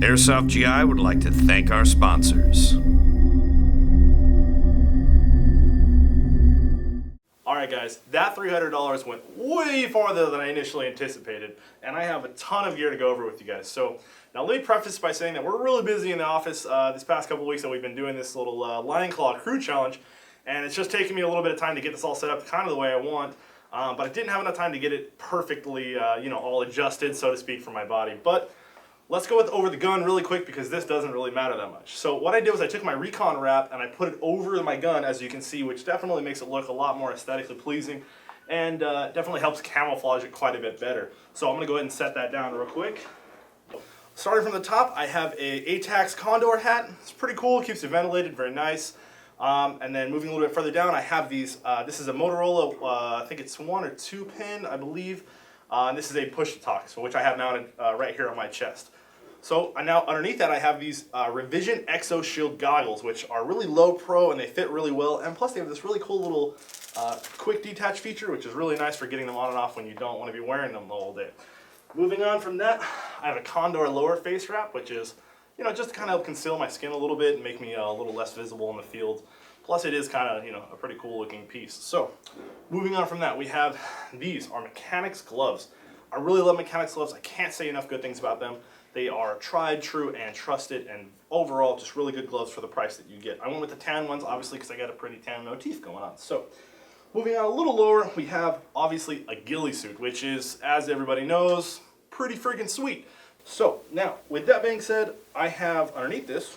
Airsoft GI would like to thank our sponsors. Alright guys, that $300 went way farther than I initially anticipated, and I have a ton of gear to go over with you guys. So now let me preface by saying that we're really busy in the office this past couple weeks that we've been doing this little Lion Claw crew challenge, and it's just taking me a little bit of time to get this all set up kind of the way I want, but I didn't have enough time to get it perfectly, all adjusted, so to speak, for my body. But let's go over the gun really quick because this doesn't really matter that much. So what I did was I took my Recon wrap and I put it over my gun, as you can see, which definitely makes it look a lot more aesthetically pleasing and definitely helps camouflage it quite a bit better. So I'm going to go ahead and set that down real quick. Starting from the top, I have a ATAX Condor hat. It's pretty cool, keeps it ventilated, very nice. And then moving a little bit further down, I have these, this is a Motorola, I think it's 1 or 2 pin, I believe. And this is a push-to-talk, so which I have mounted right here on my chest. So now underneath that I have these Revision Exo Shield goggles, which are really low pro and they fit really well. And plus they have this really cool little quick detach feature, which is really nice for getting them on and off when you don't want to be wearing them all day. Moving on from that, I have a Condor lower face wrap, which is, just to kind of help conceal my skin a little bit and make me a little less visible in the field. Plus it is kind of, a pretty cool looking piece. So moving on from that, we have these are mechanics gloves. I really love mechanics gloves. I can't say enough good things about them. They are tried, true, and trusted, and overall just really good gloves for the price that you get. I went with the tan ones, obviously, because I got a pretty tan motif going on. So, moving on a little lower, we have, obviously, a ghillie suit, which is, as everybody knows, pretty freaking sweet. So, now, with that being said, I have, underneath this,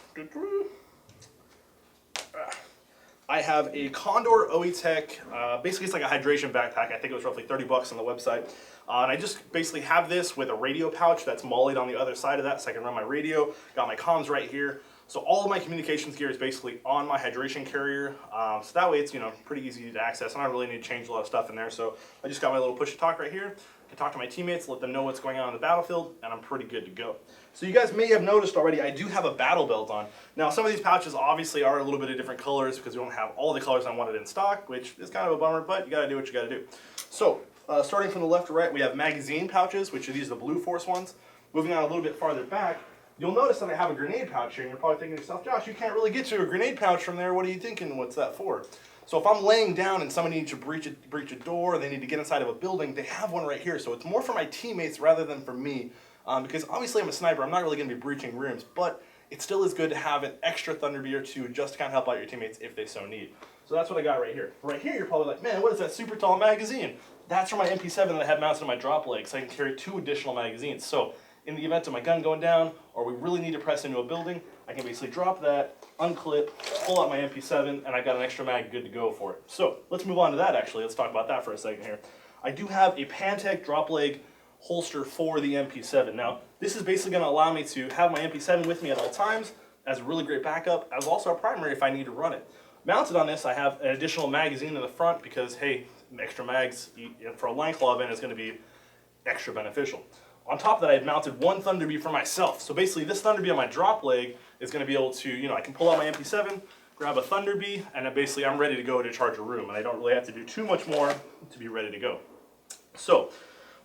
I have a Condor OE-Tech, basically it's like a hydration backpack. I think it was roughly 30 bucks on the website. And I just basically have this with a radio pouch that's mollied on the other side of that so I can run my radio. Got my comms right here. So all of my communications gear is basically on my hydration carrier. So that way it's, pretty easy to access. And I don't really need to change a lot of stuff in there. So I just got my little push-to-talk right here. I can talk to my teammates, let them know what's going on in the battlefield, and I'm pretty good to go. So you guys may have noticed already, I do have a battle belt on. Now some of these pouches obviously are a little bit of different colors because we don't have all the colors I wanted in stock, which is kind of a bummer, but you gotta do what you gotta do. So starting from the left to right, we have magazine pouches, which are these the Blue Force ones. Moving on a little bit farther back, you'll notice that I have a grenade pouch here, and you're probably thinking to yourself, Josh, you can't really get to a grenade pouch from there. What are you thinking? What's that for? So if I'm laying down and somebody needs to breach a door, or they need to get inside of a building, they have one right here. So it's more for my teammates rather than for me, because obviously I'm a sniper. I'm not really going to be breaching rooms, but it still is good to have an extra Thunderbee or two just to kind of help out your teammates if they so need. So that's what I got right here. Right here, you're probably like, man, what is that super tall magazine? That's for my MP7 that I have mounted on my drop leg, so I can carry 2 additional magazines. So in the event of my gun going down, or we really need to press into a building, I can basically drop that, unclip, pull out my MP7, and I got an extra mag good to go for it. So let's move on to that actually. Let's talk about that for a second here. I do have a Pantech drop leg holster for the MP7. Now, this is basically going to allow me to have my MP7 with me at all times as a really great backup, as also a primary if I need to run it. Mounted on this, I have an additional magazine in the front because, hey, extra mags for a Lion Claw event is going to be extra beneficial. On top of that, I have mounted 1 Thunderbee for myself. So basically, this Thunderbee on my drop leg is going to be able to, I can pull out my MP7, grab a Thunderbee, and then basically I'm ready to go to charge a room. And I don't really have to do too much more to be ready to go. So,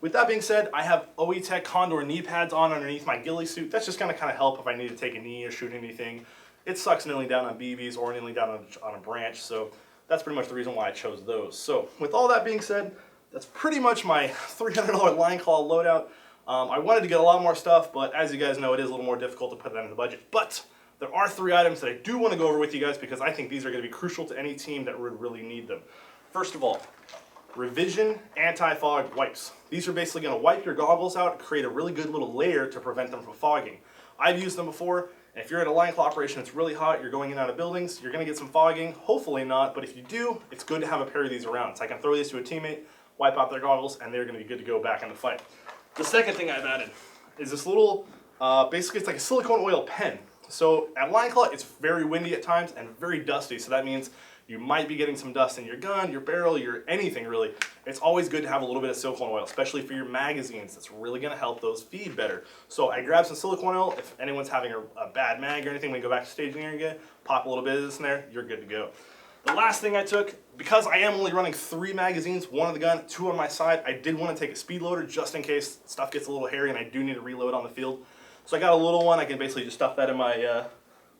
with that being said, I have OE-Tech Condor knee pads on underneath my ghillie suit. That's just going to kind of help if I need to take a knee or shoot anything. It sucks kneeling down on BBs or kneeling down on a branch, so that's pretty much the reason why I chose those. So, with all that being said, that's pretty much my $300 Lion Claw loadout. I wanted to get a lot more stuff, but as you guys know, it is a little more difficult to put that in the budget. But there are 3 items that I do want to go over with you guys because I think these are going to be crucial to any team that would really need them. First of all, Revision anti-fog wipes. These are basically going to wipe your goggles out, create a really good little layer to prevent them from fogging. I've used them before, and if you're at a Lion Claw operation, it's really hot, you're going in and out of buildings, you're going to get some fogging, hopefully not, but if you do, it's good to have a pair of these around. So I can throw these to a teammate, wipe out their goggles, and they're going to be good to go back in the fight. The second thing I've added is this little, basically it's like a silicone oil pen. So at Lion Claw, it's very windy at times and very dusty, so that means you might be getting some dust in your gun, your barrel, your anything really. It's always good to have a little bit of silicone oil, especially for your magazines. That's really going to help those feed better. So I grabbed some silicone oil. If anyone's having a bad mag or anything, when you go back to staging again, pop a little bit of this in there, you're good to go. The last thing I took, because I am only running 3 magazines, 1 on the gun, 2 on my side, I did want to take a speed loader just in case stuff gets a little hairy and I do need to reload on the field. So I got a little one. I can basically just stuff that in my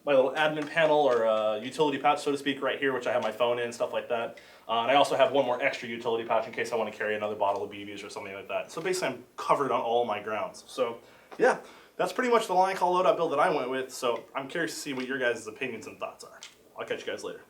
my little admin panel or utility pouch, so to speak, right here, which I have my phone in, stuff like that. And I also have one more extra utility pouch in case I want to carry another bottle of BBs or something like that. So basically I'm covered on all my grounds. So yeah, that's pretty much the line call loadout build that I went with. So I'm curious to see what your guys' opinions and thoughts are. I'll catch you guys later.